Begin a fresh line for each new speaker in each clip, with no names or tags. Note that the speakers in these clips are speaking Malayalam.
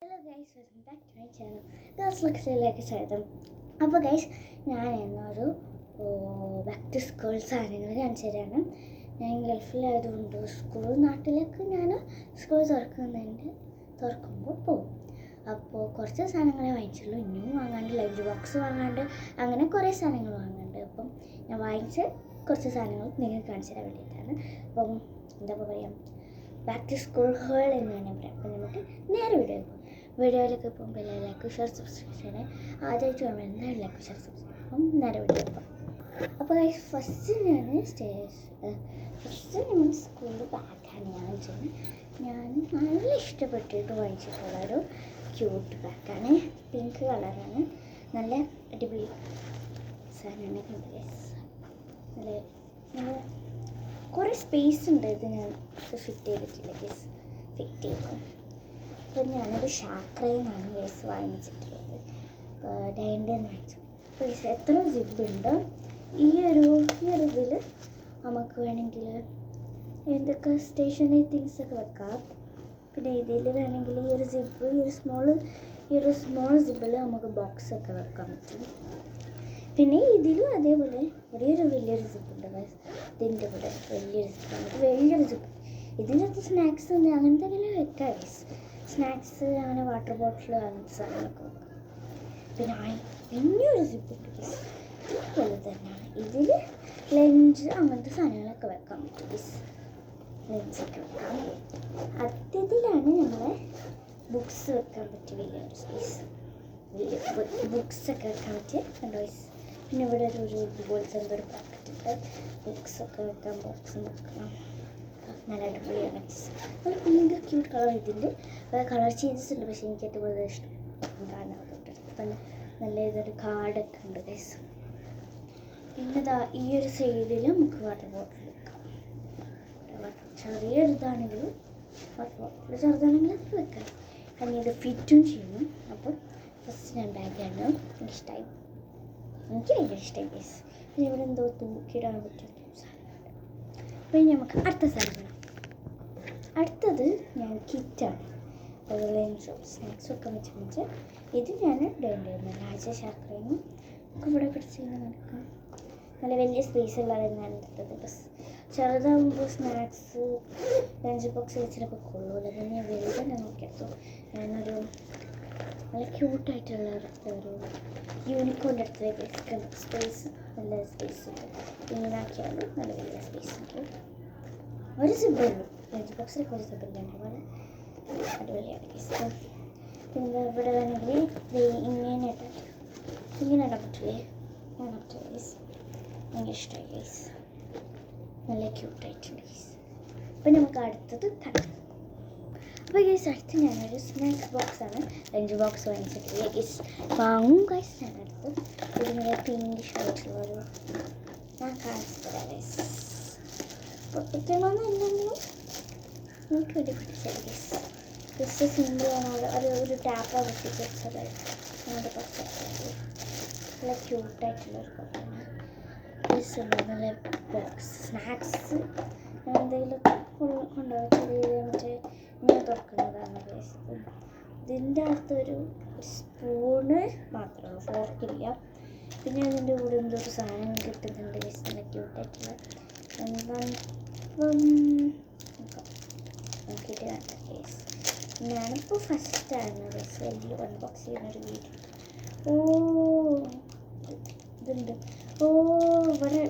Hello guys, welcome back to my channel girls ലക്സിലേക്ക് സ്വാഗതം. അപ്പോൾ ഗൈസ്, ഞാൻ എന്നൊരു ബാക്ക് ടു സ്കൂൾ സാധനങ്ങൾ കാണിച്ചു തരാണ്. ഞാൻ ഗൾഫിലായതുകൊണ്ട് നാട്ടിലേക്ക് ഞാൻ സ്കൂൾ തുറക്കുമ്പോൾ പോകും. അപ്പോൾ കുറച്ച് സാധനങ്ങളെ വാങ്ങിച്ചുള്ളൂ, ഇനിയും വാങ്ങാണ്ട്, ലഞ്ച് ബോക്സ് വാങ്ങാണ്ട്, അങ്ങനെ കുറേ സാധനങ്ങൾ വാങ്ങാണ്ട്. അപ്പം ഞാൻ വാങ്ങിച്ച കുറച്ച് സാധനങ്ങൾ നിങ്ങൾക്ക് കാണിച്ചു തരാൻ വേണ്ടിയിട്ടാണ്. അപ്പം എന്താ പറയുക, ബാക്ക് ടു സ്കൂൾ ഹോൾ എന്ന് തന്നെ പറയാം. അപ്പം നമുക്ക് നേരെ വീഡിയോയിലൊക്കെ പോകുമ്പോൾ ലൈക്ക് ഷെയർ സബ്സ്ക്രൈബ് ചെയ്യണേ. ആദ്യമായിട്ട് വേണം എന്തായാലും ലൈക്ക് ഷെയർ സബ്സ്ക്രൈബ്. അപ്പം നേരെ വീഡിയോ പോകാം. അപ്പോൾ ഫസ്റ്റ് നമ്മൾ സ്കൂളിൽ ബാഗാണ് ഞാൻ ചെയ്യുന്നത്. ഞാൻ നല്ല ഇഷ്ടപ്പെട്ടിട്ട് വാങ്ങിച്ചിട്ടുള്ളൊരു ക്യൂട്ട് ബാഗാണ്. പിങ്ക് കളറാണ്. നല്ല അടിപൊളി സാധനമാണ്. കണ്ടത് നല്ല കുറേ സ്പേസ് ഉണ്ട്. ഇത് ഞാൻ ഫിറ്റ് ചെയ്തിട്ടില്ല. ഫിറ്റ് ചെയ്തു. അപ്പോൾ ഞാനൊരു ഷാക്രയിന്നാണ് വാങ്ങിച്ചിട്ടുള്ളത്. ഡയൻ്റെ വാങ്ങിച്ചു. അപ്പോൾ എത്ര ജിബുണ്ട്. ഈ ഒരു ഇതിൽ നമുക്ക് വേണമെങ്കിൽ എന്തൊക്കെ സ്റ്റേഷനറി തിങ്സൊക്കെ വെക്കാം. പിന്നെ ഇതിൽ വേണമെങ്കിൽ ഈ ഒരു സ്മോൾ ജിബിൽ നമുക്ക് ബോക്സൊക്കെ വെക്കാൻ പറ്റും. പിന്നെ ഇതിലും അതേപോലെ വലിയൊരു ജിപ്പുണ്ട്. ഇതിൻ്റെ കൂടെ വലിയൊരു ജിപ്പ്. ഇതിനകത്ത് സ്നാക്സ് അങ്ങനത്തെ എന്തെങ്കിലും വെക്കാം. സ്നാക്സ്, അങ്ങനെ വാട്ടർ ബോട്ടിൽ, അങ്ങനത്തെ സാധനങ്ങളൊക്കെ വെക്കാം. പിന്നെ വലിയൊരു ജിപ്പുണ്ട്. ഇതുപോലെ തന്നെയാണ്. ഇതിൽ ലഞ്ച് അങ്ങനത്തെ സാധനങ്ങളൊക്കെ വെക്കാൻ പറ്റും. ലഞ്ചൊക്കെ വെക്കാം. അതിലാണ് നമ്മളെ ബുക്സ് വെക്കാൻ പറ്റും. വലിയൊരു സ്പേസ്, ബുക്സൊക്കെ വെക്കാൻ പറ്റിയ കണ്ടോ. പിന്നെ ഇവിടെ ഇതുപോലത്തെ എന്തൊരു പാക്കറ്റ് ഉണ്ട്. ബുക്സൊക്കെ വെക്കാൻ ബോക്സ് വെക്കണം. നല്ല അടിപൊളിയാണ്. നല്ല പിങ്ക് ക്യൂട്ട് കളർ. ഇതിൻ്റെ കളർ ചേഞ്ചസ് ഉണ്ട്, പക്ഷേ എനിക്ക് ഏറ്റവും കൂടുതൽ ഇഷ്ടം കാരണം തന്നെ നല്ല ഇതൊരു കാർഡൊക്കെ ഉണ്ട് ഗൈസ്. പിന്നെ ഈ ഒരു സൈഡിൽ നമുക്ക് വാട്ടർ ബോട്ടിൽ വെക്കാം. ചെറിയൊരിതാണെങ്കിലും വാട്ടർ ബോട്ടിൽ ചെറുതാണെങ്കിൽ അത് വെക്കാം. കാരണം ഇത് ഫിറ്റും ചെയ്യണം. അപ്പോൾ ഫസ്റ്റ് ഞാൻ ബാഗാണ് എനിക്കിഷ്ടമായി. എനിക്ക് ഭയങ്കര ഇഷ്ടമായി ഗൈസ്. പിന്നെ ഇവിടെ എന്തോ തൂക്കിയിടാൻ പറ്റും സാധനങ്ങൾ. പിന്നെ നമുക്ക് അടുത്ത സാധനം. അടുത്തത് ഞാൻ കിറ്റാണ്. അതുപോലെ സ്നാക്സ് ഒക്കെ വെച്ച് ഇത് ഞാൻ ആഴ്ച ശർക്കരയും ഒക്കെ ഇവിടെ പിടിച്ചിങ്ങനെ നടക്കാം. നല്ല വലിയ സ്പേസ് ഉള്ളതാണ് ഞാൻ എടുത്തത്. ബസ് ചെറുതാകുമ്പോൾ സ്നാക്സ് ലഞ്ച് ബോക്സ് വെച്ചിട്ടൊക്കെ കൊള്ളൂല. പിന്നെ ഞാൻ വലുതന്നെ നോക്കിയെടുത്തു. ഞാനൊരു നല്ല ക്യൂട്ടായിട്ടുള്ള ഒരു യൂണിക്കോണിൻ്റെ അടുത്തേക്ക് സ്പേസ്, നല്ല സ്പേസ് ഉണ്ട്. ഇങ്ങനാക്കിയാലും നല്ല വലിയ സ്പേസ് ഉണ്ട്. ഒരു സിബുള്ളൂ. ലഞ്ച് ബോക്സിലൊക്കെ ഒരു സിബില്ല. അതുപോലെ അടിപൊളിയാണ്. പിന്നെ ഇവിടെ വേണമെങ്കിൽ ഇങ്ങനെ ഇടാൻ പറ്റില്ലേ? ഭയങ്കര ഇഷ്ടമായി ഗൈസ്. നല്ല ക്യൂട്ടായിട്ടുണ്ട് ഗൈസ്. അപ്പം നമുക്ക് അടുത്തത് കാണാം. അപ്പോൾ ഗൈസ്, അടുത്ത് ഞാനൊരു സ്നാക്സ് ബോക്സാണ്. ലഞ്ച് ബോക്സ് വാങ്ങിച്ചിട്ടില്ല ഗൈസ്. വാങ്ങും ഗൈസ്. ഞാനടുത്ത് ഇതിങ്ങനെ പിങ്കിഷ് ആയിട്ടുള്ളൊരു ഞാൻ കാണിച്ചു തരാം ഗൈസ്. പൊട്ടിക്കണമെന്നില്ലെങ്കിലും നമുക്ക് വേണ്ടി പൊട്ടിച്ചത് ഗൈസ്. ജസ്റ്റ് സിമ്പിളാണ്. ഒരു ടാപ്പ പൊട്ടിച്ച് വെച്ചതായി അങ്ങോട്ട് കുറച്ച് നല്ല ക്യൂട്ടായിട്ടുള്ളൊരു ബോക്സാണ്. നല്ല ബോക്സ് സ്നാക്സ് എന്തെങ്കിലും കൊണ്ടുപോകാൻ മറ്റേ ഇങ്ങനെ തുറക്കുന്നതാണ് ഗൈസ്. ഇതിൻ്റെ അകത്തൊരു സ്പൂണ് മാത്രമാണ്, ഫോർക്കില്ല. പിന്നെ അതിൻ്റെ കൂടെ എന്തൊരു സാധനം കിട്ടുന്നുണ്ട് ഗൈസ്. നല്ല ക്യൂട്ടായിട്ടുള്ള നോക്കിയിട്ട് കണ്ട ഗൈസ്. ഞാനിപ്പോൾ ഫസ്റ്റാണ് ഗൈസ് വലിയ അൺബോക്സ് ചെയ്യുന്നൊരു വീഡിയോ. ഇതുണ്ട്. ഇവിടെ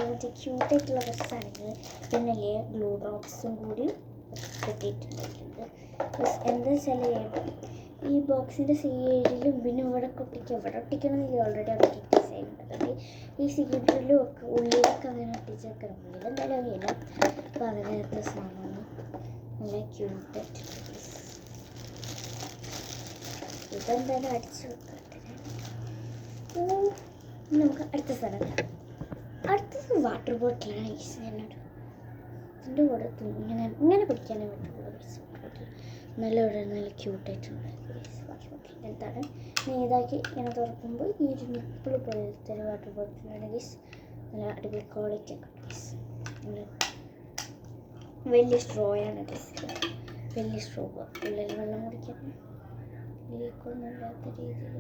മറ്റേ ക്യൂട്ടായിട്ടുള്ള കുറച്ച് സാധനങ്ങൾ. പിന്നെ ഗ്ലൂ ഡ്രോപ്സും കൂടി കിട്ടിയിട്ടുണ്ട്. എന്താ വെച്ചാൽ ഈ ബോക്സിൻ്റെ സൈഡിലും പിന്നെ ഇവിടെ ഒട്ടിക്കണമെങ്കിൽ ഓൾറെഡി അവിടെ ഡിസൈൻ ഉണ്ട്. അതുകൊണ്ട് ഈ സൈഡിലും ഒക്കെ ഉള്ളിലൊക്കെ അങ്ങനെ ഒട്ടിച്ചൊക്കെ ഉള്ളിൽ എന്തായാലും അറിയില്ല. അപ്പോൾ അങ്ങനത്തെ സാധനമാണ്. നല്ല ക്യൂട്ടായിട്ടുള്ള ഇതെന്തായാലും അടിച്ചു വെക്കട്ടെ. നമുക്ക് അടുത്ത സ്ഥലം. അടുത്തത് വാട്ടർ ബോട്ടിലാണ് ഗൈസ്. ഞാനൊരു ഇതിൻ്റെ കൂടെ ഇങ്ങനെ പിടിക്കാനേ പറ്റുള്ളൂ ഗൈസ്. വാട്ടർ ബോട്ടിൽ നല്ല ക്യൂട്ടായിട്ടുണ്ട് ഗൈസ്. വാട്ടർ ബോട്ടിൽ എന്താണ് ഇതാക്കി ഇങ്ങനെ തുറക്കുമ്പോൾ ഈ ഒരു നിപ്പിൾ പോലത്തെ ഒരു വാട്ടർ ബോട്ടിലാണ് ഗൈസ്. നല്ല അടിപൊളി ക്വാളിറ്റി ഒക്കെ ഗൈസ്. വലിയ സ്ട്രോയാണ് വലിയ സ്ട്രോ ഉള്ളിൽ വെള്ളം കുടിക്കാൻ ലീക്കൊന്നും ഇല്ലാത്ത രീതിയിൽ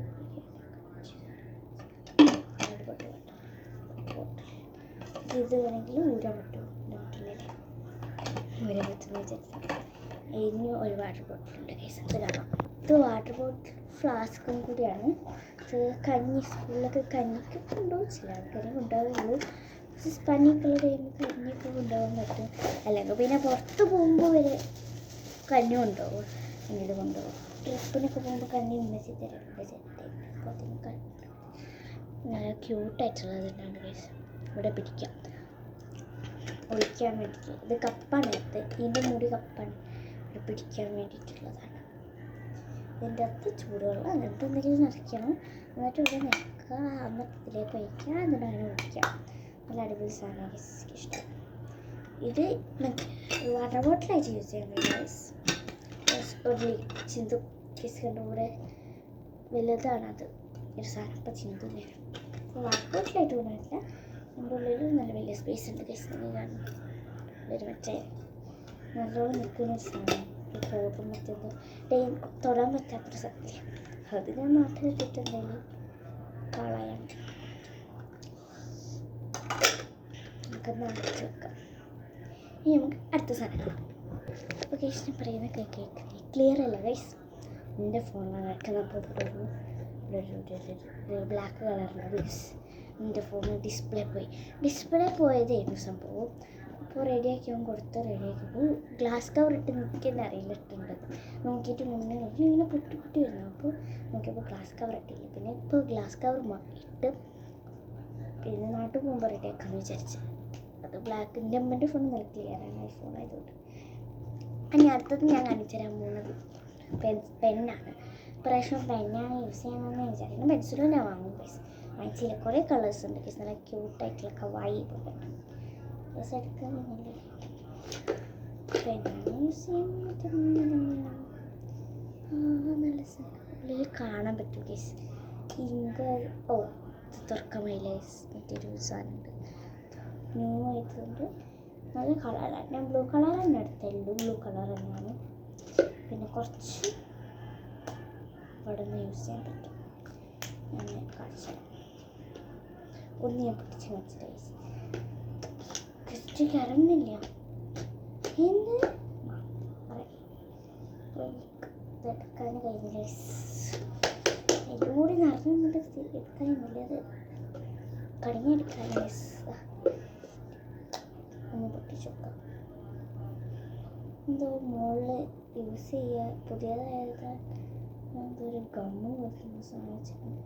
ഇത് വേണമെങ്കിൽ ഊരാൻ പറ്റും ബോട്ടിലല്ലേ ഊരാൻ പറ്റുന്ന വിചാരിച്ചു. ഇനി ഒരു വാട്ടർ ബോട്ടിലുണ്ട് കേസ്, അത് കാണാം. ഇത് വാട്ടർ ബോട്ടിൽ ഫ്ലാസ്കും കൂടിയാണ്. ഇത് കഞ്ഞി സ്കൂളിലൊക്കെ കഞ്ഞിക്ക് കൊണ്ടുപോകും, ചില ആൾക്കാരെ കൊണ്ടുപോകുള്ളൂ. പനിയൊക്കെയുള്ള ടൈമിൽ കഞ്ഞിയൊക്കെ കൊണ്ടുപോകാൻ പറ്റും. അല്ലെങ്കിൽ പിന്നെ പുറത്ത് പോകുമ്പോൾ വരെ കഞ്ഞി കൊണ്ടുപോകും. ഇത് കൊണ്ടുപോകും. ട്രിപ്പിനൊക്കെ പോകുമ്പോൾ കഞ്ഞി ഉമ്മച്ചി തരുന്നുണ്ട് ചെറുതായിട്ട്. അപ്പോൾ അതിന് കഞ്ഞി നല്ല ക്യൂട്ടായിട്ടുള്ളതുണ്ടാണ് കേസ്. ഇവിടെ പിടിക്കാം ഒഴിക്കാൻ വേണ്ടിയിട്ട്. ഇത് കപ്പാണ്, ഇതിൻ്റെ മുടി കപ്പാണ്, ഇവിടെ പിടിക്കാൻ വേണ്ടിയിട്ടുള്ളതാണ്. ഇതിൻ്റെ അകത്ത് ചൂടുവെള്ളം അങ്ങനത്തെ എന്തെങ്കിലും നിറയ്ക്കണം. എന്നിട്ട് ഇവിടെ നിൽക്കുക, എന്നിട്ട് ഇതിലേക്ക് ഒഴിക്കുക, എന്നിട്ട് അങ്ങനെ ഒഴിക്കാം. നല്ല അടിപൊളി സാധനമാണ്, ഇഷ്ടം. ഇത് വാട്ടർ ബോട്ടിലായിട്ട് യൂസ് ചെയ്യുന്നത് ഒരു ചിന്തു കിസ്കൻ്റെ കൂടെ വലുതാണത് ഒരു സാധനം. അപ്പം ചിന്തുല്ലേ വാട്ടർ ബോട്ടിലായിട്ട് കൊണ്ടുവരില്ല, നമ്മുടെ ഉള്ളിൽ നല്ല വലിയ സ്പേസ് ഉണ്ട്. കിസ്കന് കാണും ഒരു മറ്റേ നല്ലോണം നിൽക്കുന്ന ഒരു സാധനം, ഫോട്ടും മറ്റൊന്നും തൊടാൻ പറ്റാത്തൊരു സത്യം. അത് ഞാൻ നാട്ടിലിട്ടിട്ടുണ്ടെങ്കിൽ കളയാണ്. നമുക്കൊന്ന് അടച്ചു വെക്കാം. ഇനി നമുക്ക് അടുത്ത സാധനം. അപ്പോൾ ഗൈസ് പറയുന്ന കേൾക്കുന്നത് ക്ലിയർ അല്ല ഗൈസ്, എൻ്റെ ഫോണിലാണ് നടക്കുന്നത്. അപ്പോൾ ഒരു ബ്ലാക്ക് കളറുണ്ട് ഗൈസ്. എൻ്റെ ഫോണിൽ ഡിസ്പ്ലേ പോയതായിരുന്നു സംഭവം. അപ്പോൾ റെഡിയാക്കിയവൻ കൊടുത്ത് റെഡിയാക്കിയപ്പോൾ ഗ്ലാസ് കവർ ഇട്ട് നിൽക്കുന്ന അറിയില്ല ഇട്ടുണ്ടത്. നോക്കിയിട്ട് മുന്നേ നോക്കി ഇങ്ങനെ പൊട്ടി വരുന്നു. അപ്പോൾ നോക്കിയപ്പോൾ ഗ്ലാസ് കവർ ഇട്ടില്ല. പിന്നെ ഇപ്പോൾ ഗ്ലാസ് കവർ ഇട്ട് പിന്നെ നാട്ടിൽ പോകുമ്പോൾ റെഡിയാക്കാമെന്ന് വിചാരിച്ചു. അത് ബ്ലാക്ക്, എൻ്റെ അമ്മൻ്റെ ഫോൺ നല്ല ക്ലിയറാണ്, ഐഫോൺ ആയതുകൊണ്ട്. ഇനി അടുത്തത് ഞാൻ കാണിച്ചു തരാൻ പോകുന്നത് പെന്നാണ്. ഇപ്രാവശ്യം പെന്നാണ് യൂസ് ചെയ്യണമെന്ന് വിചാരിക്കണം. പെൻസിലും ഞാൻ വാങ്ങും പൈസ വാങ്ങിച്ചില്ല. കുറേ കളേഴ്സ് ഉണ്ട് കേസ്, നല്ല ക്യൂട്ടായിട്ടുള്ള കവായി പോലെ ഡ്രസ് എടുക്കാൻ നല്ല പെന്നാണ് യൂസ് ചെയ്യാൻ. നല്ല ഉള്ളിൽ കാണാൻ പറ്റും കേസ്. ഇങ്ക് ഇത് തുറക്കാൻ വയ്യ. മറ്റൊരു സാധനമുണ്ട് ന്യൂ ആയതുകൊണ്ട് നല്ല കളറാണ്. ഞാൻ ബ്ലൂ കളർ തന്നെ എടുത്തുള്ളൂ, ബ്ലൂ കളർ തന്നെയാണ്. പിന്നെ കുറച്ച് ഇവിടെ നിന്ന് യൂസ് ചെയ്യാൻ പറ്റും. ഞാൻ കാണിച്ചു ഒന്ന് ഞാൻ പിടിച്ച് മനസ്സിലായി. ജസ്റ്റ് കറന്നില്ല എന്ന് എടുക്കാൻ കഴിഞ്ഞ എല്ലാം കൂടി നിറഞ്ഞിട്ട് എടുക്കാൻ നല്ലത് കടിഞ്ഞെടുക്കാൻ ഒന്ന് പൊട്ടിച്ചു നോക്കാം. എന്തോ മുകളിൽ യൂസ് ചെയ്യുക പുതിയതായത് എന്തൊരു ഗമ്മ് പോലുള്ള സാധനം വെച്ചിട്ടുണ്ട്.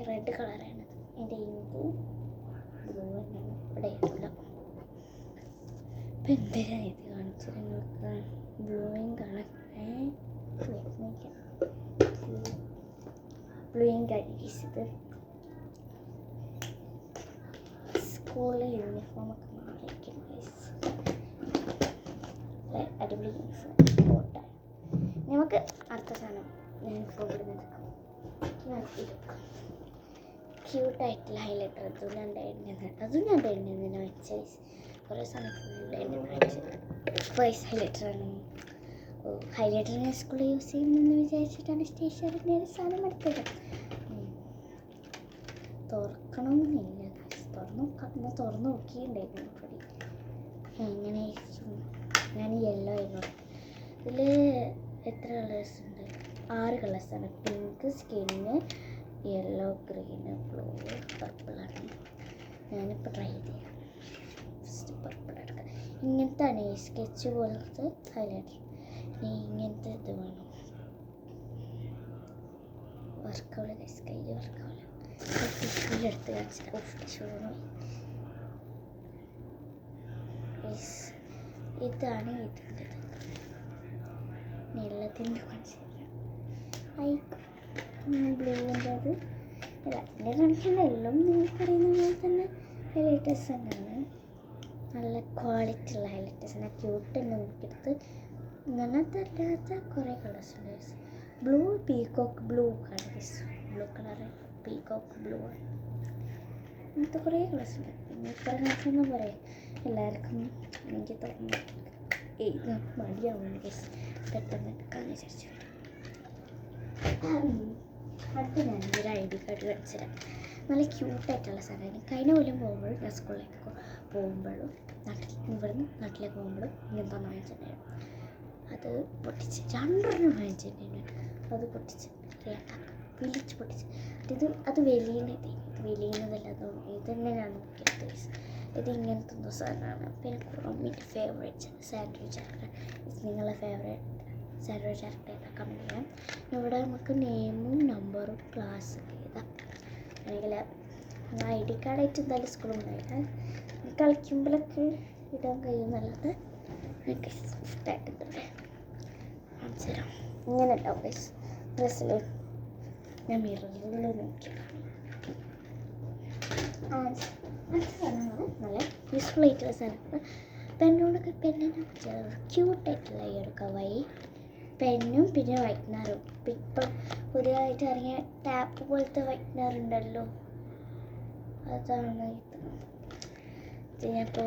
റെഡ് കളറാണ് എൻ്റെ ഇങ്ക്, ബ്ലൂ തന്നെയാണ് ഇവിടെ ഇല്ല. ഇപ്പം എന്തിനാ ഇത് കാണിച്ചത് നിങ്ങൾക്ക്? ബ്ലൂയും കാണാൻ ബ്ലൂയും കഴിച്ചത് സ്കൂളിലെ യൂണിഫോമൊക്കെ മാറിയിരിക്കും. അടിപൊളി യൂണിഫോം കോട്ടാണ്. നമുക്ക് അടുത്ത സാധനം ഞാൻ ഇപ്പോൾ ഇവിടെ നിൽക്കാം. ക്യൂട്ടായിട്ടുള്ള ഹൈലൈറ്റർ അതും ഞാൻ ഉണ്ടായിരുന്നതിനെ വെച്ച കുറേ സാധനം ഫുള്ളായിരുന്നു കാണിച്ചത്. വോയിസ് ഹൈലൈറ്ററാണ്. ഹൈലൈറ്റർ ഞാൻ സ്കൂളിൽ യൂസ് ചെയ്യുമെന്ന് വിചാരിച്ചിട്ടാണ് സ്റ്റേഷനറിൻ്റെ ഒരു സാധനം എടുത്തത്. തുറക്കണമെന്നില്ല, തുറന്ന് നോക്കിയിട്ടുണ്ടായിരുന്നു പൊടി എങ്ങനെ ഞാൻ യെല്ലോ ആയിരുന്നു. ഇതിൽ എത്ര കളേഴ്സ് ഉണ്ട്? 6 കളേഴ്സാണ്. Pink, skin, yellow, green, blue, പർപ്പിളാണ്. ഞാനിപ്പോൾ ട്രൈ ചെയ്യാം. ഫസ്റ്റ് പർപ്പിൾ എടുക്കാം. ഇങ്ങനത്തെ ആണ് ഈ സ്കെച്ച് പോലത്തെ ഹൈലൈറ്റർ. ഇനി ഇങ്ങനത്തെ ഇത് വേണം. വർക്കാവില്ല കയ്യിൽ വർക്കാവില്ല. എടുത്ത് കാണിച്ചിട്ട് ഇതാണ് ഇതിൻ്റെ എല്ലാത്തിൻ്റെ കാണിച്ചില്ല. ബ്ലൂവിൻ്റെ അത് എല്ലാത്തിൻ്റെ കാണിച്ചില്ല. എല്ലാം നിങ്ങൾ പറയുന്ന പോലെ തന്നെ ഹൈലൈറ്റേഴ്സ് തന്നെയാണ്. നല്ല ക്വാളിറ്റി ഉള്ള ഹൈലൈറ്റേഴ്സ് ആണ്. ക്യൂട്ട് തന്നെ നോക്കിയെടുത്ത് ഇങ്ങനത്തെ അല്ലാത്ത കുറേ കളേഴ്സ് ഉണ്ട്. ബ്ലൂ പീകോക്ക് ബ്ലൂ ആണ്. ബ്ലൂ കളറ് പീകോക്ക് ബ്ലൂ ആണ്. അങ്ങനത്തെ കുറേ കളേഴ്സ് ഉണ്ട്. പിന്നെ ഇത്ര കാണിച്ചൊന്നും പറയാം എല്ലാവർക്കും എനിക്ക് തോന്നുന്നു എഴുതാൻ മടിയാവുന്നു ഗൈസ്. പെട്ടെന്ന് എടുക്കാമെന്ന് വിചാരിച്ചു. അടുത്ത ഞാൻ ഒരു ഐ ഡി കാർഡ് കാണിച്ചുതരാം. നല്ല ക്യൂട്ടായിട്ടുള്ള സാധനമാണ്. കഴിഞ്ഞ കൊല്ലം പോകുമ്പോഴും ഞാൻ സ്കൂളിലേക്ക് പോകുമ്പോഴും നാട്ടിലേക്ക് പോകുമ്പോഴും ഇങ്ങനത്തെ ഒന്ന് വാങ്ങിച്ചിട്ടുണ്ടായിരുന്നു. അത് പൊട്ടിച്ച് 2 വാങ്ങിച്ചിട്ടുണ്ടായിരുന്നു. അത് പൊട്ടിച്ച് വിളിച്ച് പൊട്ടിച്ച് അത് വെളിയുന്നതല്ലാതെ ഇത് തന്നെ ഞാൻ നോക്കിയത്. ഇത് ഇങ്ങനത്തെ എന്തോ സാധനമാണ്. പിന്നെ കുറമ്മിൻ്റെ ഫേവറേറ്റ് സാൻഡ്വിച്ച് ക്യാരക്ടർ. നിങ്ങളുടെ ഫേവറേറ്റ് സാൻഡ്വിച്ച് ക്യാരക്ടർ കമൻറ്റ് ചെയ്യാം. ഇവിടെ നമുക്ക് നെയിമും നമ്പറും ക്ലാസ്സൊക്കെ എഴുതാം. അല്ലെങ്കിൽ ഐ ഡി കാർഡായിട്ട് എന്തായാലും സ്കൂളിൽ ഉണ്ടായില്ല. കളിക്കുമ്പോഴൊക്കെ ഇടാൻ കഴിയുന്നല്ലാതെ എനിക്ക് ഇഷ്ടമായിട്ടുണ്ട്. കാണിച്ചു തരാം. ഇങ്ങനെ ഉണ്ടാവും ഗൈസ് ഡ്രസ്സിൽ. ഞാൻ മിററിൽ നോക്കി സാധനമാണ്. നല്ല യൂസ്ഫുൾ ആയിട്ടുള്ള സാധനമാണ്. പെന്നോടൊക്കെ പെന്നിനെ ക്യൂട്ടായിട്ടുള്ള ഈ ഒരു കവായി പെന്നും പിന്നെ വൈറ്റ്നറും. ഇപ്പം പുതിയതായിട്ട് ഇറങ്ങിയ ടാപ്പ് പോലത്തെ വൈറ്റ്നർ ഉണ്ടല്ലോ, അതാണ് ഇത്. ഞാൻ ഇപ്പോൾ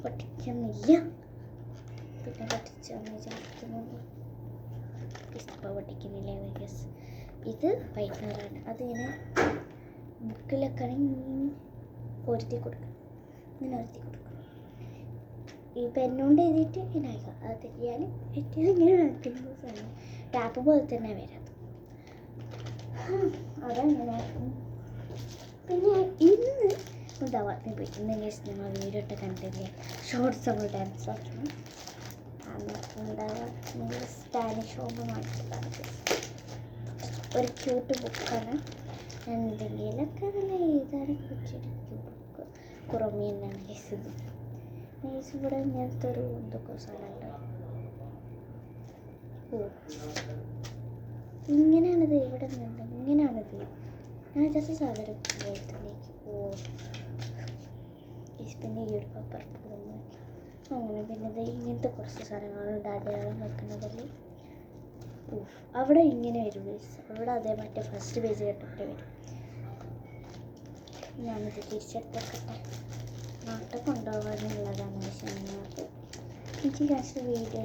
പൊട്ടിക്കുന്നില്ല. പിന്നെ പൊട്ടിച്ചെന്ന് വിചാരിക്കുന്നുണ്ട്. ഇപ്പോൾ പൊട്ടിക്കുന്നില്ല ഗൈസ്. ഇത് വൈറ്റ്നറാണ്. അതിങ്ങനെ ബുക്കിലൊക്കെ ഒരുത്തി കൊടുക്കണം. ഇങ്ങനെ ഒരുത്തി കൊടുക്കണം. ഈ പെന്നുകൊണ്ട് എഴുതിയിട്ട് ഇങ്ങനെ ആക്കുക. അത് തെറ്റിയാൽ ഇങ്ങനെ വയ്ക്കുന്ന സാധനം ടാപ്പ് പോലെ തന്നെ വരാം. അതങ്ങനെ. പിന്നെ ഇന്ന് ഉണ്ടാവാൻ പോയി ഇന്ന് ഞങ്ങൾ വീഡിയോ ഇട്ട് കണ്ടില്ലേ, ഷോർട്സ് നമ്മൾ ഡാൻസ് ആക്കണം. ഉണ്ടാവുക സ്പാനിഷ് ഹോം വാങ്ങിച്ചതാണ്. ഒരു ക്യൂട്ട് ബുക്കാണ്. എന്തെങ്കിലുമൊക്കെ നല്ല എഴുതാനൊക്കെ പറ്റിയൊരു ബുക്ക്. കുറമി എന്നാണ് ഗൈസ് ഇത്. ഗൈസ് ഇവിടെ ഇങ്ങനത്തെ ഒരു എന്തൊക്കെ സ്ഥലമുണ്ട്. ഇങ്ങനെയാണിത്. ഇവിടെ നിന്ന് ഇങ്ങനെയാണിത്. ഞാൻ ജസ്റ്റ് സാധനം പോയിട്ടേക്ക് പിന്നെ ഈ ഒരു പേപ്പർ അങ്ങനെ. പിന്നെ ഇത് ഇങ്ങനത്തെ കുറച്ച് സാധനങ്ങളുണ്ട്. അടയാളം വെക്കുന്നതിൽ അവിടെ ഇങ്ങനെ വരും ഗൈസ്. അവിടെ അതേ മറ്റേ ഫസ്റ്റ് പേജ് കേട്ടിട്ട് വരും. ഞാനിത് തിരിച്ചെടുത്തേക്കട്ടെ. നാട്ടിൽ കൊണ്ടുപോകാനുള്ളതാണ്. പക്ഷേ ഞങ്ങൾക്ക് എനിക്ക് കാശ് വീഡിയോ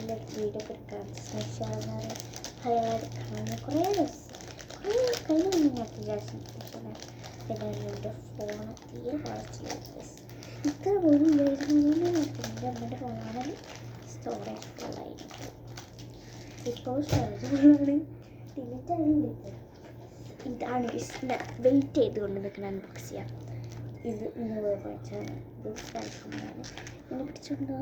ഒക്കെ എടുക്കാൻ സ്നേഹിച്ചാൽ എടുക്കണം. കുറേ കഴിഞ്ഞ ഞങ്ങൾക്ക് ഗ്യാസ്. പിന്നെ എൻ്റെ ഫോൺ തീരെ വളർച്ചില്ല. ഇത്ര പോലും ഇല്ലായിരുന്നു. എൻ്റെ അമ്മയുടെ ഫോണാണെങ്കിൽ സ്റ്റോറേജ് ഫുള്ളായിരിക്കും. ഇപ്പോൾ സ്റ്റോറേജ് ഫുള്ളാണ്. ഡിലീറ്റ് ആണെങ്കിൽ ഇതാണ് വെയിറ്റ് ചെയ്തുകൊണ്ട് നിൽക്കുന്ന അൺബോക്സ് ചെയ്യാം. ഇത് ഇന്ന് വാങ്ങിച്ചാണ്. ഇത് സ്പാനിഷാണ്. ഇങ്ങനെ പിടിച്ചുകൊണ്ടോ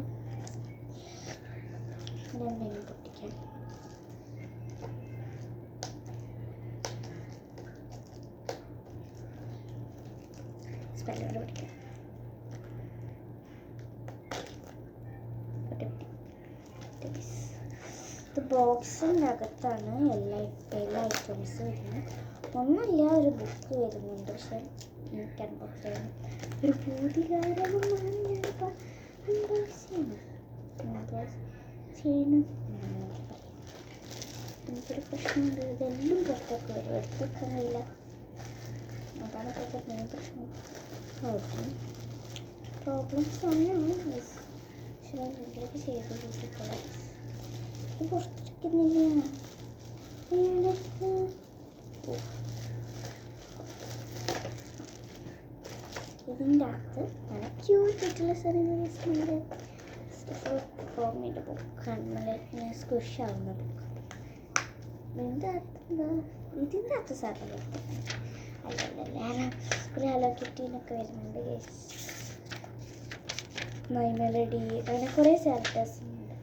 ഞാൻ വേഗം പൊട്ടിക്കാം. സ്പെല്ലോട് പഠിക്കാം. ഇത് ബോക്സിൻ്റെ അകത്താണ് എല്ലാ ഐറ്റംസും വരുന്നത്. ഒന്നല്ല ഒരു ബുക്ക് വരുന്നുണ്ട്. പക്ഷെ എനിക്ക് അൺബോക്സ് ചെയ്യണം. ഒരു ഭൂതികാരകമാണ് ഞാനിപ്പോൾ അൺബോക്സ് ചെയ്യണം. എനിക്കൊരു പ്രശ്നമുണ്ട്. ഇതെല്ലാം പുറത്തൊക്കെ വരും. എടുത്തൊക്കെ കഴിയില്ല. അതാണ് ഇപ്പോഴത്തെ മെയിൻ പ്രശ്നം. പ്രോബ്ലംസ് തന്നെയാണ്. പക്ഷേ എന്തെങ്കിലുമൊക്കെ ചെയ്ത് കൂട്ടിക്കോളാം. ഇത് പുറത്തിരിക്കുന്നില്ല. ഇതിൻ്റെ അകത്ത് നല്ല ക്യൂട്ടായിട്ടുള്ള സാധനങ്ങൾ. ഫോമിൻ്റെ ബുക്കാണ്. നല്ല സ്ക്വിഷ് ആവുന്ന ബുക്ക്. ഇതിൻ്റെ അകത്ത് സാധനം അല്ലല്ല. ഒരു ഹലോ കിറ്റീനൊക്കെ വരുന്നുണ്ട്. മൈ മെലഡി അങ്ങനെ കുറേ ക്യാരക്ടേഴ്സ് ഉണ്ട്.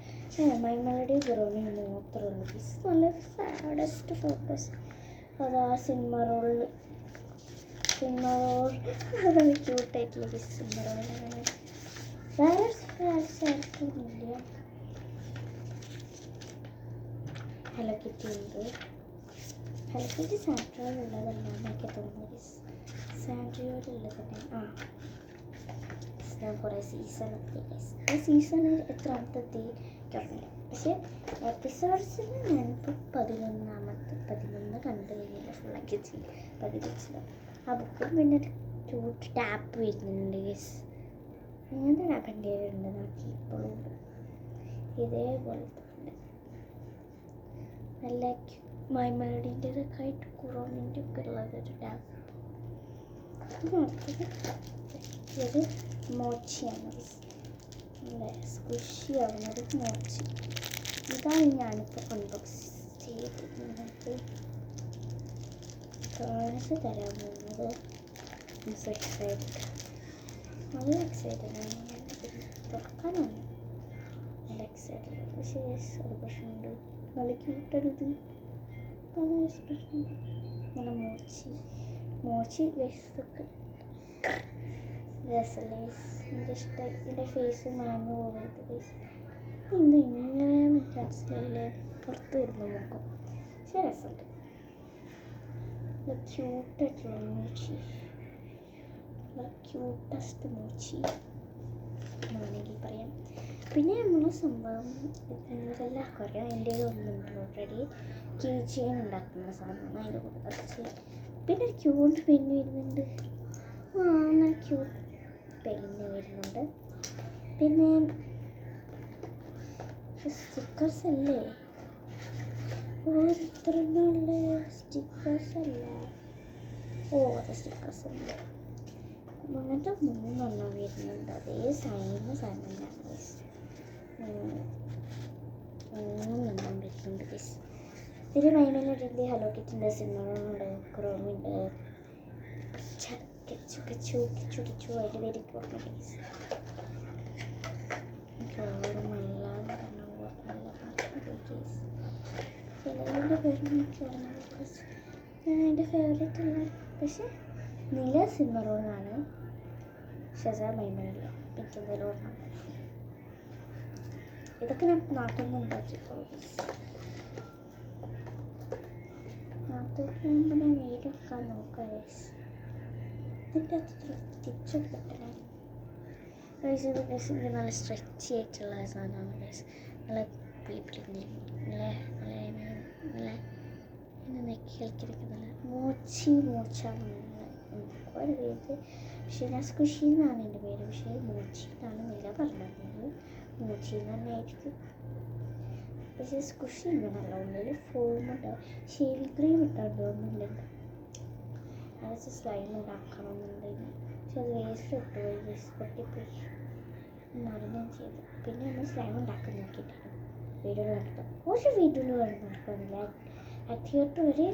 മൈ മെലഡി കുറവേ മാത്രമേ ഉള്ളൂ. നല്ല സാഡസ്റ്റ് ഫോട്ടോസ്. അതാ സിനിമ റോൾ അതാണ് ക്യൂട്ടായിട്ടുള്ള സിനിമ റോൾ. വേറെ ക്യാരക്ടറൊന്നുമില്ല. ഹലോ കിറ്റി ഉണ്ട്. ഹലോ കിറ്റി സാൻഡ്രിയോയിലുള്ളതല്ല എന്നൊക്കെ തോന്നുന്നത്. സാൻഡ്രിയോയിലുള്ളതന്നെ. ഞാൻ കുറേ സീസൺ എത്തി. ആ സീസണ് എത്രാമത്തെ എത്തി പറഞ്ഞില്ല. പക്ഷേ എപ്പിസോഡ്സിന് ഞാനിപ്പോൾ 11 കണ്ടു കഴിഞ്ഞില്ല. ഫുള്ളാക്കി 15. ആ ബുക്കിൽ പിന്നെ ക്യൂട്ട് ടാപ്പ് വരുന്നുണ്ട് ഗൈസ്. ഇങ്ങനത്തെ ഡാക്കണ്ടിയുണ്ട് നാട്ടിൽ ഇപ്പോഴും ഉണ്ട്. ഇതേപോലത്തെ ഉണ്ട് നല്ല മൈമേഡിൻ്റെതൊക്കെ ആയിട്ട് കുറോമിൻ്റെ ഒക്കെ ഉള്ളതൊരു ഡാക്ക്. ഇത് മോച്ചിയാണ്, നല്ല സ്ക്വിഷി ആവുന്നത് മോച്ചി. ഇതാണ് ഞാനിപ്പോൾ അൺബോക്സ് ചെയ്ത് നിങ്ങൾക്ക് കാണിച്ച് തരാൻ പോകുന്നത്. നല്ല എക്സൈറ്റഡ് ആണ്. ഞാൻ തുറക്കാനാണ് നല്ല എക്സൈറ്റഡ്. പക്ഷേ ഒരു പ്രശ്നമുണ്ട്, നല്ല ക്യൂട്ടരുത് പ്രശ്നമുണ്ട്. നല്ല മോച്ചി ഗൈസൊക്കെ രസമല്ലേ? എനിക്ക് ഇഷ്ടമായി. എൻ്റെ ഫേസ് മാങ്ങ പോകരുത് ഗൈസ്. എന്താ ഇങ്ങനെ മനസ്സിലല്ലേ പുറത്ത് വരുന്ന മുഖം. പക്ഷേ രസമുണ്ട്. ക്യൂട്ടായിട്ടുള്ള മോച്ചി, ക്യൂട്ടസ്റ്റ് മോച്ചി എന്നാണെങ്കിൽ പറയാം. പിന്നെ നമ്മൾ സംഭവം എല്ലാവർക്കും അറിയാം, എൻ്റെ ഒന്നുണ്ട് ഓൾറെഡി. കീ ചെയിൻ ഉണ്ടാക്കുന്ന സാധനമാണ് അതിൻ്റെ കൂടെ കുറച്ച്. പിന്നെ ക്യൂട്ട് പെന്ന് വരുന്നുണ്ട്. നല്ല ക്യൂട്ട് പെന്ന് വരുന്നുണ്ട്. പിന്നെ സ്റ്റിക്കേഴ്സ് അല്ലേ? ഇത്ര നല്ല സ്റ്റിക്കേഴ്സ് അല്ല. അത് സ്റ്റിക്കേഴ്സ് ഉണ്ട്. അങ്ങനത്തെ 3 വരുന്നുണ്ട്. അതേ സാധനം തന്നെയാണ് ഗൈസ്. 3 വരുന്നുണ്ട് ഗൈസ്. ഇതിൽ മൈമേലുണ്ട്, ഹലോ കിറ്റിൻ്റെ സിനിമകളുണ്ട്, ക്രോമുണ്ട്, കിച്ചു അതിൻ്റെ പേര് ഓർമ്മ ഗൈസ്. ചിലതിൻ്റെ പേര് നോക്കിയാണ് ഞാൻ എൻ്റെ ഫേവറേറ്റ് ഉള്ള. പക്ഷെ നീല സിനിമകളാണ് ഷസാ മൈമേലില്ല. പിറ്റേതിലോടാണ് ഇതൊക്കെ ഞാൻ നാട്ടിൽ നിന്ന് ഉണ്ടാക്കിയിട്ടുള്ളൂ. നാട്ടിൽ പോകുമ്പോൾ ഞാൻ വീടെടുക്കാൻ നോക്കാം ഗൈസ്. ഇതിൻ്റെ അത്ര സ്റ്റിച്ചൊക്കെ കിട്ടണം ഗൈസ്. ഇത് ഗൈസ് ഇത് നല്ല സ്ട്രെച്ചി ആയിട്ടുള്ള സാധനമാണ് ഗൈസ്. നല്ല നല്ല നെക്കി കളിക്കുന്ന മോച്ചാണ് ഒരു പേര്. പക്ഷേ ഞാൻ സ്കുഷി എന്നാണ് എൻ്റെ പേര്. പക്ഷേ മോച്ചി എന്നാണ് നില പറഞ്ഞിരുന്നത്. മോച്ചി എന്ന് തന്നെ ആയിരിക്കും. പക്ഷേ സ്കുഷി ഇങ്ങനല്ല, ഉള്ളിൽ ഫോം ഉണ്ടാവും. ഷേവിങ് ക്രീം ഇട്ടാണ്ടോന്നുമില്ല. അത് സ്ലൈം ഉണ്ടാക്കണമെന്നുണ്ടെങ്കിൽ പക്ഷെ അത് വേസ്റ്റ് ഇട്ടുപോയി. പൊട്ടിപ്പോയി മറന്നും ചെയ്തു. പിന്നെ നമ്മൾ സ്ലൈം ഉണ്ടാക്കാൻ നോക്കിയിട്ടാണ് വീഡിയോ കണ്ടത്. കുറച്ച് വീഡിയോയിൽ നടക്കുന്നില്ല. തിയേറ്റർ വരെ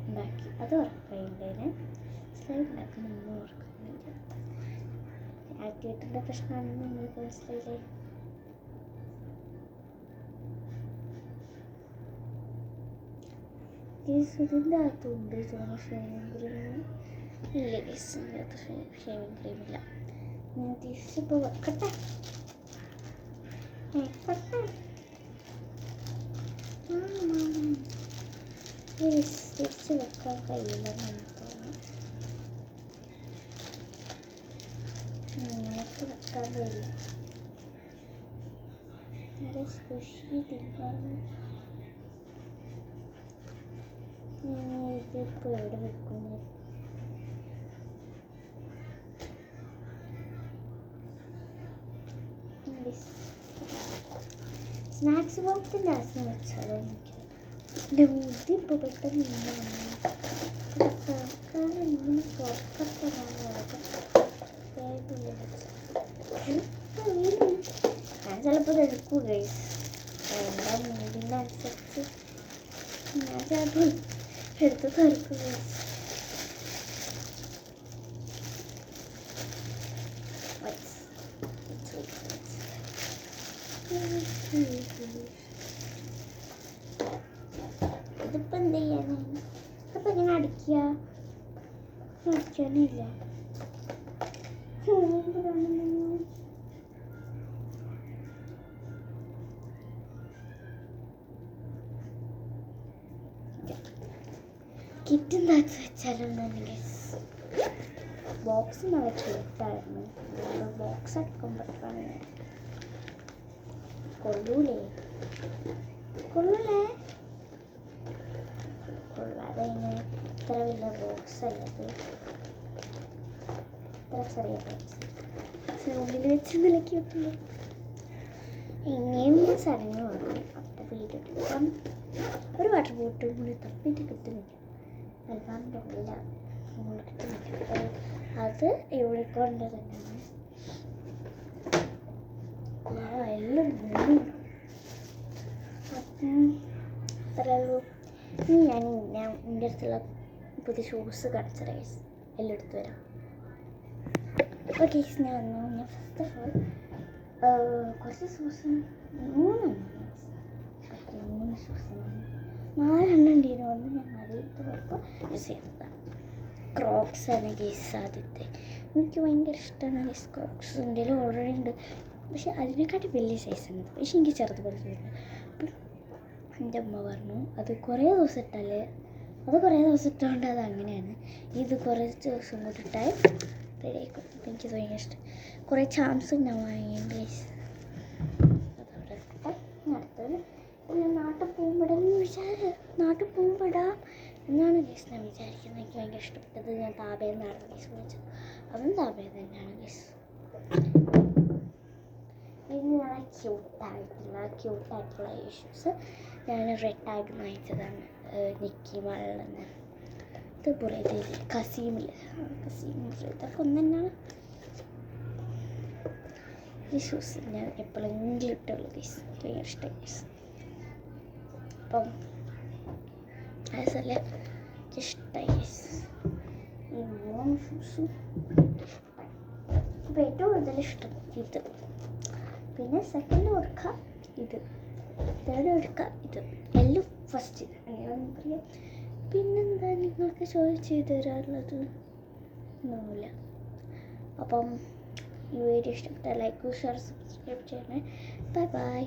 ഉണ്ടാക്കി, അത് ഉറപ്പായിട്ടേനെ. സ്ലൈം ഉണ്ടാക്കുന്നൊന്നും ഓർക്കുന്നില്ല. തിയേറ്ററിൻ്റെ പ്രശ്നമാണെന്ന് നിങ്ങൾക്ക് മനസ്സിലായില്ലേ? ഇതിൻ്റെ അകത്തുണ്ട് ഷേവിങ് ക്രീം. ഇല്ല ഇതിൻ്റെ അകത്ത് ഷേവിങ് ക്രീമില്ല. ഞാൻ തിരിച്ചിപ്പോൾ വെക്കട്ടെ. തിരിച്ച് വെക്കാൻ കഴിയില്ലെന്ന് എനിക്ക് തോന്നുന്നു. നിങ്ങൾക്ക് വെക്കാൻ കഴിയില്ല. നല്ല സ്പെഷ്യൽ തിന്നാണ്. ഇതിപ്പോൾ എവിടെ വെക്കുന്നത്? സ്നാക്സ് ബോക്സിൻ്റെ ആവശ്യം വെച്ചാലോ എനിക്ക്. എൻ്റെ മുടി ഇപ്പോൾ പെട്ടെന്ന് ഇങ്ങനെ തുറക്കാൻ ഇങ്ങനെ തുറക്കത്തതാണ്. ഞാൻ ചിലപ്പോൾ എടുക്കും ഗൈസ്. എന്താ മൂടിൻ്റെ അനുസരിച്ച് ഞാൻ ചിലപ്പോൾ എടുത്ത് തുറക്കും ഗൈസ്. ഇതിപ്പോൾ എന്ത് ചെയ്യാനാണ്? ഇതിപ്പോൾ ഇങ്ങനെ അടിക്കുക? അടിക്കാനില്ല. കിറ്റുന്നകത്ത് വെച്ചാലൊന്നും ബോക്സ് നല്ല ക്യൂട്ടായിരുന്നു. ബോക്സ് എടുക്കുമ്പോഴാണ് കൊള്ളൂലേ കൊള്ളൂലേ കൊള്ളാതെ ഇങ്ങനെ ഇത്ര വലിയ ബോക്സ് അല്ലത്, ഇത്ര ചെറിയ ബോക്സ്. ഉള്ളിൽ വെച്ച് നിലയ്ക്ക് വെക്കുമ്പോൾ ഇങ്ങനെയുള്ള സാധനങ്ങൾ വാങ്ങും. അപ്പം വീട്ടിട്ട് അപ്പം ഒരു വാട്ടർ ബോട്ടിൽ കൂടി തപ്പിയിട്ട് കിട്ടുന്നില്ല. അൽഫാമിൻ്റെ ഉള്ളിൽ കിട്ടുന്നില്ല. അത് യൂണിക്കോണിൻ്റെ തന്നെയാണ്. എല്ലാം അപ്പം അത്രയുള്ളൂ. ഇനി ഞാൻ എൻ്റെ അടുത്തുള്ള പുതിയ ഷൂസ് കാണിച്ച റൈസ് എല്ലാം എടുത്ത് വരാം. ഓക്കെ, ഞാൻ വന്നു. ഞാൻ ഫസ്റ്റ് ഓഫ് ഓൾ കുറച്ച് ഷൂസ് 3 ഷൂസ് 4 ഉണ്ടായിരുന്നു. വന്ന് ഞാൻ ആദ്യത്തെ പോയപ്പോൾ യൂസ് ചെയ്തതാണ്. ക്രോക്സ് ആണ് ഗീസ് ആദ്യത്തെ. എനിക്ക് ഭയങ്കര ഇഷ്ടമാണ് ഗീസ് ക്രോക്സ്. എൻ്റെ ഓൾറെഡി ഉണ്ട്, പക്ഷെ അതിനെക്കാട്ടി വലിയ സൈസാണ്. പക്ഷെ എനിക്ക് ചെറുത് പഠിച്ചിട്ടുണ്ട്. അപ്പം എൻ്റെ അമ്മ പറഞ്ഞു അത് കുറേ ദിവസം ഇട്ടാലേ, അത് കുറേ ദിവസം ഇട്ടുകൊണ്ട് അത് അങ്ങനെയാണ്. ഇത് കുറേ ദിവസം കൂടി ഇട്ടാൽ റെഡിയായിരിക്കും. അപ്പം എനിക്ക് ഭയങ്കര ഇഷ്ടം. കുറേ ചാംസ് ഞാൻ വാങ്ങിയുണ്ട് ഗൈസ്. അതവിടെ അടുത്തത് ഞാൻ നാട്ടിൽ പോകുമ്പോഴാം എന്നാണ് ഗൈസ് ഞാൻ വിചാരിക്കുന്നത്. എനിക്ക് ഭയങ്കര ഇഷ്ടപ്പെട്ടത്. ഞാൻ താപയെന്നാണ് ഗൈസ് വിളിച്ചത്. അതും താപയെ തന്നെയാണ് ഗൈസ്. ഇത് നല്ല ക്യൂട്ടായിട്ടുള്ള ഇഷ്യൂസ് ഞാൻ റെഡ് ടാഗ് വാങ്ങിച്ചതാണ്. നിക്കി മാളിൽ ഇത് ബുറേദിൽ കസീമിൽ ഇതൊക്കെ ഒന്ന് തന്നെയാണ്. ഈ ഷൂസ് ഞാൻ എപ്പോഴെങ്കിലും ഇട്ടുള്ളൂ ഗൈസ്. ഭയങ്കര ഇഷ്ടമായി ഗൈസ്. അപ്പം അതല്ല ഇഷ്ടമായി ഗൈസ്. ഈ 3 ഷൂസും ഇഷ്ടമായി. അപ്പോൾ ഏറ്റവും കൂടുതൽ ഇഷ്ടം ഇത്, പിന്നെ സെക്കൻഡ് കൊടുക്കുക ഇത്, തേർഡ് കൊടുക്കുക ഇത്, എല്ലാം ഫസ്റ്റ് അങ്ങനെയാണെന്ന് പറയാം. പിന്നെന്താ നിങ്ങൾക്ക് ചോദിച്ചു തരാനുള്ളത്? ഒന്നുമില്ല. അപ്പം ഈ വീഡിയോ ഇഷ്ടപ്പെട്ടാൽ ലൈക്ക്, ഷെയർ, സബ്സ്ക്രൈബ് ചെയ്യണേ. Bye bye.